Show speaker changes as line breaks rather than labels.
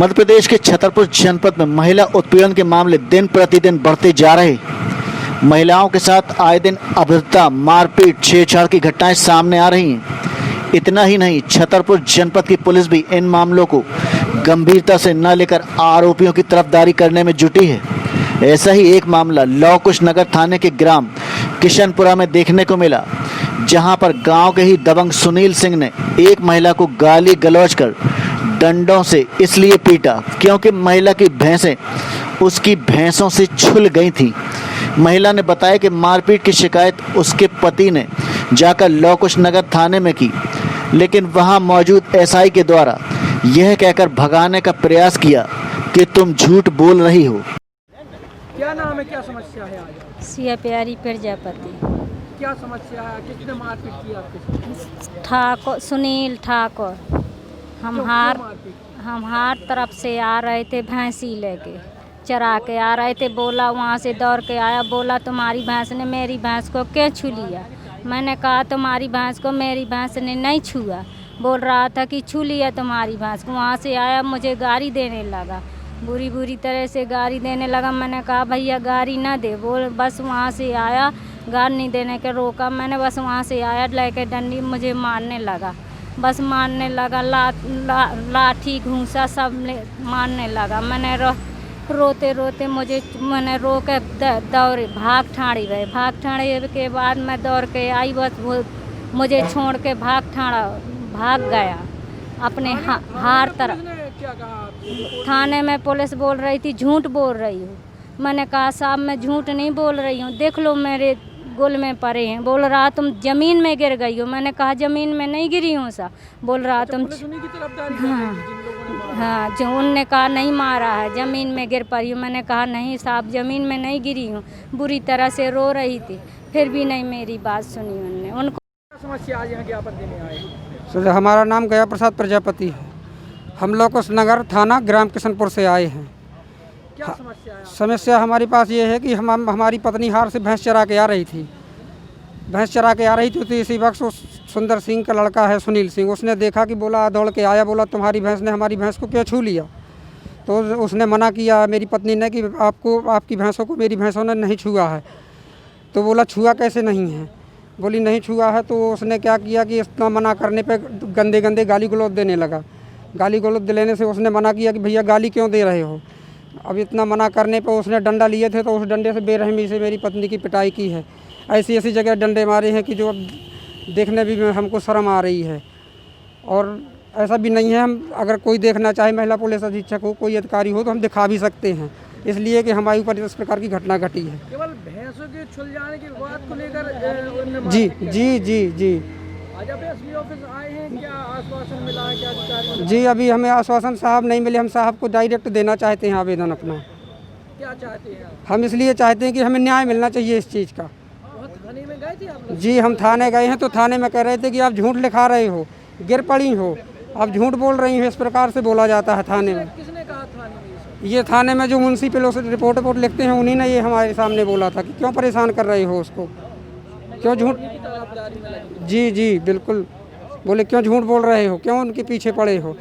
मध्य प्रदेश के छतरपुर जनपद में महिला उत्पीड़न के मामले दिन प्रतिदिन बढ़ते जा रहे। महिलाओं के साथ आए दिन अभद्रता, मारपीट, छेड़छाड़ की घटनाएं सामने आ रही हैं। इतना ही नहीं, छतरपुर जनपद की पुलिस भी इन मामलों को गंभीरता से न लेकर आरोपियों की तरफदारी करने में जुटी है। ऐसा ही एक मामला लौ कुश नगर थाने के ग्राम किशनपुरा में देखने को मिला, जहां पर गांव के ही दबंग सुनील सिंह ने एक महिला को गाली गलौज कर डंडों से इसलिए पीटा क्योंकि महिला की भैंसें उसकी भैंसों से छुल गई थीं। महिला ने बताया कि मारपीट की शिकायत उसके पति ने जाकर लौ कुश नगर थाने में की, लेकिन वहां मौजूद एसआई के द्वारा यह कहकर भगाने का प्रयास किया कि तुम झूठ बोल रही हो।
क्या नाम है, क्या समस्या है आज?
सिया प्यारी प्रजापति।
क्या समस्या है? किसने मारपीट की आपके?
ठाकुर सुनील ठाकुर। हम हार तरफ से आ रहे थे, भैंसी लेके चरा के आ रहे थे। बोला वहाँ से दौड़ के आया, बोला तुम्हारी भैंस ने मेरी भैंस को क्यों छू लिया? मैंने कहा तुम्हारी भैंस को मेरी भैंस ने नहीं छुआ। बोल रहा था कि छू लिया तुम्हारी भैंस को। वहाँ से आया, मुझे गाली देने लगा, बुरी तरह से गाली देने लगा। मैंने कहा भैया गाली ना दे। बोल बस वहाँ से आया, गाली नहीं देने के रोका मैंने। बस वहाँ से आया लेके डंडी मुझे मारने लगा, बस मारने लगा। लाठी घूंसा सब मारने लगा। मैंने रोते रोते मैंने रो के दौड़े, भाग ठाड़ी गए। भाग ठाड़े के बाद मैं दौड़ के आई, बस वो मुझे छोड़ के भाग गया अपने हार तरफ।
क्या कहा?
थाने में पुलिस बोल रही थी झूठ बोल रही हूँ। मैंने कहा साहब मैं झूठ नहीं बोल रही हूँ, देख लो मेरे गुल में पड़े हैं। बोल रहा तुम जमीन में गिर गई हो। मैंने कहा जमीन में नहीं गिरी हूँ साहब। बोल रहा तुम हाँ जो उनने कहा नहीं मारा है, जमीन में गिर पड़ी हूँ। मैंने कहा नहीं साहब जमीन में नहीं गिरी हूँ। बुरी तरह से रो रही थी, फिर भी नहीं मेरी बात सुनी उनने। उनको
समस्या आज यहाँ ज्ञापन देने आए?
सर हमारा नाम गया प्रसाद प्रजापति है। हम लोग उस नगर थाना ग्राम किशनपुर से आए हैं।
क्या समस्या है?
समस्या हमारे पास ये है कि हमारी पत्नी हार से भैंस चरा के आ रही थी। तो इसी वक्त उस सुंदर सिंह का लड़का है सुनील सिंह, उसने देखा कि बोला दौड़ के आया, बोला तुम्हारी भैंस ने हमारी भैंस को क्यों छू लिया? तो उसने मना किया मेरी पत्नी ने कि आपकी भैंसों को मेरी भैंसों ने नहीं छुआ है। तो बोला छुआ कैसे नहीं है? बोली नहीं छुआ है। तो उसने क्या किया कि इतना मना करने पे गंदे गाली गलौज देने लगा। गाली गलौज देने से उसने मना किया कि भैया गाली क्यों दे रहे हो? अब इतना मना करने पर उसने डंडा लिए थे, तो उस डंडे से बेरहमी से मेरी पत्नी की पिटाई की है। ऐसी जगह डंडे मारे हैं कि जो अब देखने भी हमको शर्म आ रही है। और ऐसा भी नहीं है, हम अगर कोई देखना चाहे, महिला पुलिस अधीक्षक हो, कोई अधिकारी हो, तो हम दिखा भी सकते हैं, इसलिए कि हमारे ऊपर इस प्रकार की घटना घटी है।
केवल भैंसों के छुल जाने की बात को लेकर
जी
आज आप एसपी ऑफिस आए हैं, क्या आश्वासन मिला है? क्या अधिकारी?
जी अभी हमें आश्वासन साहब नहीं मिले। हम साहब को डायरेक्ट देना चाहते हैं आवेदन अपना।
क्या चाहते हैं आप?
हम इसलिए चाहते हैं कि हमें न्याय मिलना चाहिए इस चीज़ का।
थाने में गए थे आप लोग?
जी हम थाने गए हैं, तो थाने में कह रहे थे कि आप झूठ लिखा रहे हो, गिर पड़ी हो, आप झूठ बोल रही हो, इस प्रकार से बोला जाता है थाने में।
किसने कहा थाने में?
ये थाने में जो म्यूनसिपल रिपोर्ट लिखते हैं, उन्हीं ने ये हमारे सामने बोला था कि क्यों परेशान कर रहे हो उसको, क्यों झूठ। जी बिल्कुल, बोले क्यों झूठ बोल रहे हो, क्यों उनके पीछे पड़े हो।